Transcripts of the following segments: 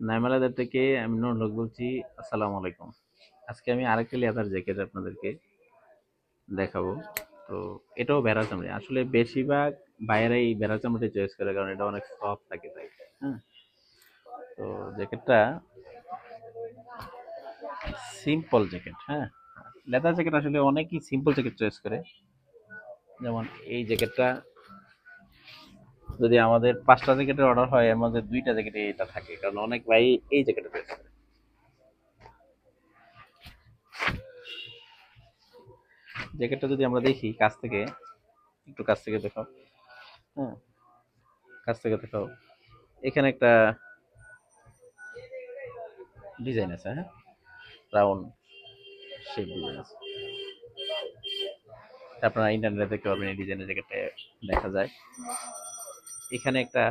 নাইমালাদার থেকে আমি নুরুল হক বলছি। আসসালামু আলাইকুম। আজকে আমি আরেকটা লেদার জ্যাকেট আপনাদেরকে দেখাবো। তো এটাও ভেড়া চামড়া। আসলে বেশিরভাগ বাইরেই ভেড়া চামড়াটা চয়েস করে, কারণ এটা অনেক সফট থাকে তাই। হ্যাঁ, তো জ্যাকেটটা সিম্পল জ্যাকেট। হ্যাঁ, লেদার জ্যাকেট আসলে অনেকেই সিম্পল জ্যাকেট চয়েস করে। যেমন এই জ্যাকেটটা যদি আমাদের 5টা জ্যাকেটের অর্ডার হয়, এর মধ্যে 2টা জ্যাকেটে এটা থাকে, কারণ অনেক ভাই এই জ্যাকেটটা চয়েস করে। জ্যাকেটটা যদি আমরা দেখি কাছ থেকে, একটু কাছ থেকে দেখাও। হ্যাঁ, কাছ থেকে দেখাও। এখানে একটা ডিজাইন আছে। হ্যাঁ, রাউন্ড শেপ ডিজাইন আছে। আপনারা ইন্টারনেটে দেখতে পারবেন এই ডিজাইনের জ্যাকেটটা দেখা যায়। এখানে একটা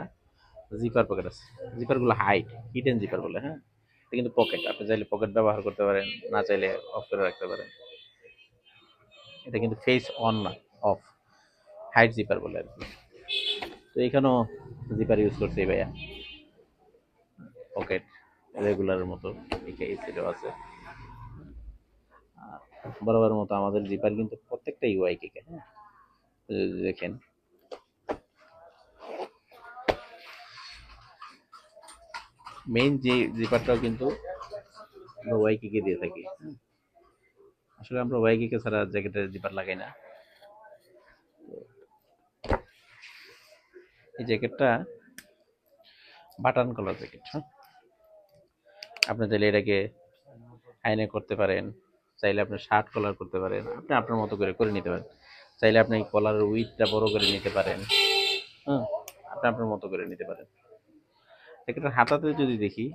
জিপার পকেট আছে। জিপারগুলো হাইট হিডেন জিপার বলে। হ্যাঁ, এটা কিন্তু পকেট, আপনি চাইলে পকেট ব্যবহার করতে পারেন, না চাইলে অফ করে রাখতে পারেন। এটা কিন্তু ফেস অন না, অফ, হাইট জিপার বলে আর কি। তো এখানেও জিপার ইউজ করছে এই ভাইয়া, পকেট রেগুলারের মতো। এই সাইডেও আছে। বরাবর মতো আমাদের জিপার কিন্তু প্রত্যেকটা ইউআই কে। হ্যাঁ, দেখেন মেইন যে জিপারটাও কিন্তু আমরা ওয়াইকিকে দিয়ে থাকি। আসলে আমরা ওয়াইকিকে ছাড়া জ্যাকেটের জিপার লাগাই না। এই জ্যাকেটটা বাটন কলার জ্যাকেট। হ্যাঁ, আপনি চাইলে এটাকে আইনে করতে পারেন, চাইলে আপনি শার্ট কলার করতে পারেন, আপনি আপনার মতো করে করে নিতে পারেন। চাইলে আপনি কলারের উইথটা বড় করে নিতে পারেন। হ্যাঁ, আপনি আপনার মতো করে নিতে পারেন। জ্যাকেটের হাতাতে যদি দেখি,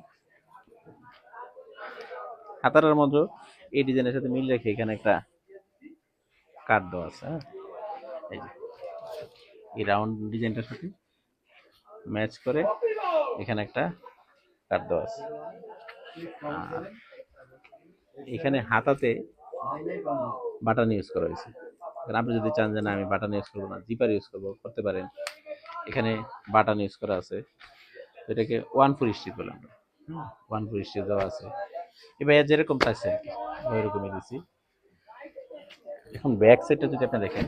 হাতাটার মধ্যে এই ডিজাইনের সাথে মিল রেখে এখানে একটা কাট দেওয়া আছে। হ্যাঁ, এই যে এই রাউন্ড ডিজাইনটার সাথে ম্যাচ করে এখানে একটা কাট দেওয়া আছে। আর এখানে হাতাতে বাটন ইউজ করা হয়েছে। আপনি যদি চান যে না আমি বাটন ইউজ করবো না, জিপার ইউজ করবো, করতে পারেন। এখানে বাটন ইউজ করা আছে। তো এটাকে 1/4 স্টিচ বলে আমরা। 1/4 স্টিচ দেওয়া আছে। এবার যেরকম চাইছে আর কি ওইরকমই দিছি। এখন ব্যাক সাইডটা যদি আপনি দেখেন,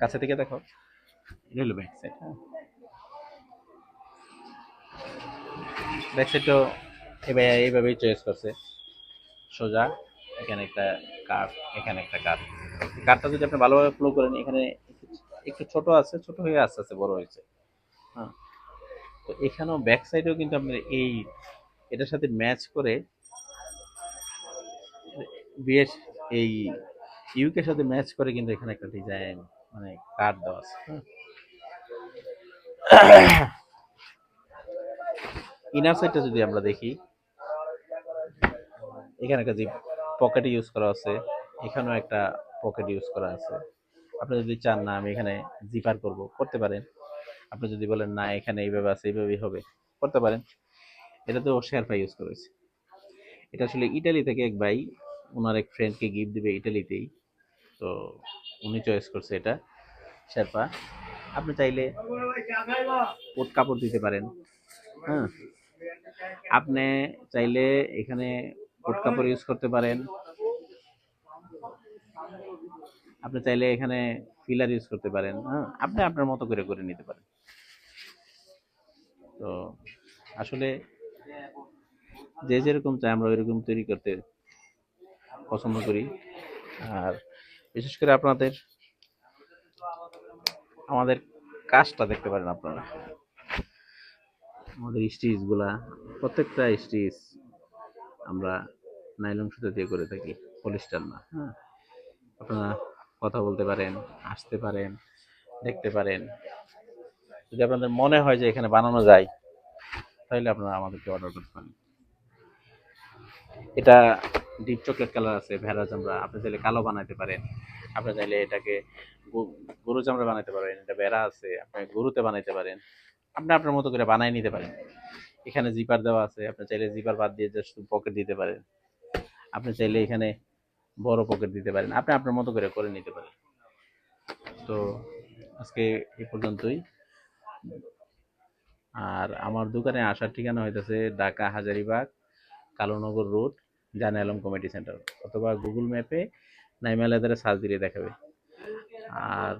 কাছে থেকে দেখো, এটা হলো ব্যাক সাইড। হ্যাঁ, ব্যাক সাইডটাও এবার এইভাবেই চয়েস করছে। সোজা, এখানে একটা কাট, এখানে একটা কাট। কাটটা যদি আপনি ভালোভাবে ফ্লো করেন, এখানে একটু ছোট আছে, ছোট হয়ে আস্তে আস্তে বড় হয়েছে। হ্যাঁ, তো এখানেও ব্যাক সাইডেও কিন্তু আপনার এই এটার সাথে ম্যাচ করে বেশ এই ইউকের সাথে ম্যাচ করে কিন্তু এখানে একটা ডিজাইন, মানে কাট দেওয়া আছে। ইনার সাইডটা যদি আমরা দেখি, এখানে একটা জিপ পকেট ইউজ করা আছে, এখানেও একটা পকেট ইউজ করা আছে। আপনি যদি চান না আমি এখানে জিপার করব, করতে পারেন। আপনি যদি বলেন না এখানে এইভাবে আছে, এইভাবেই হবে, করতে পারেন। এটা তো শেরপা ইউজ করেছে। এটা আসলে ইটালি থেকে এক ভাই ওনার এক ফ্রেন্ডকে গিফট দিবে ইটালিতেই। তো উনি চয়েস করছে এটা, শেরপা। আপনি চাইলে কোট কাপড় দিতে পারেন। হ্যাঁ, আপনি চাইলে এখানে কোট কাপড় ইউজ করতে পারেন। আপনি চাইলে এখানে ফিলার ইউজ করতে পারেন। হ্যাঁ, আপনি আপনার মতো করে করে নিতে পারেন। তো আসলে যে যেরকম চাই আমরা ওইরকম তৈরি করতে পছন্দ করি। আর বিশেষ করে আপনাদের আমাদের কাজটা দেখতে পারেন আপনারা, আমাদের স্টিচগুলা, প্রত্যেকটা স্টিচ আমরা নাইলন সুতা দিয়ে করে থাকি, পলিস্টার না। হ্যাঁ, আপনারা কথা বলতে পারেন, আসতে পারেন, দেখতে পারেন। যদি আপনাদের মনে হয় যে এখানে বানানো যায়, তাহলে আপনারা আমাদেরকে অর্ডার করতে পারেন। এটা ডিপ চকলেট কালার আছে, ভেড়া চামড়া। আপনি চাইলে কালো বানাতে পারেন, আপনি চাইলে এটাকে গরু চামড়া বানাতে পারেন। এটা ভেড়া আছে, আপনি গরুতে বানাইতে পারেন। আপনি আপনার মতো করে বানাই নিতে পারেন। এখানে জিপার দেওয়া আছে, আপনি চাইলে জিপার বাদ দিয়ে জাস্ট পকেট দিতে পারেন। আপনি চাইলে এখানে বড় পকেট দিতে পারেন, আপনি আপনার মতো করে করে নিতে পারেন। তো আজকে এই পর্যন্তই। আর আমার দোকানে আসার ঠিকানা হইতেছে ঢাকা হাজারীবাগ কালুনগর রোড জানে আলম কমিটি সেন্টার, অথবা গুগল ম্যাপে নাইমা লেদারে সার্চ দিলে দেখাবে। আর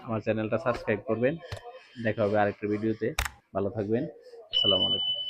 আমার চ্যানেলটা সাবস্ক্রাইব করবেন। দেখা হবে আরেকটা ভিডিওতে। ভালো থাকবেন। আসসালামু আলাইকুম।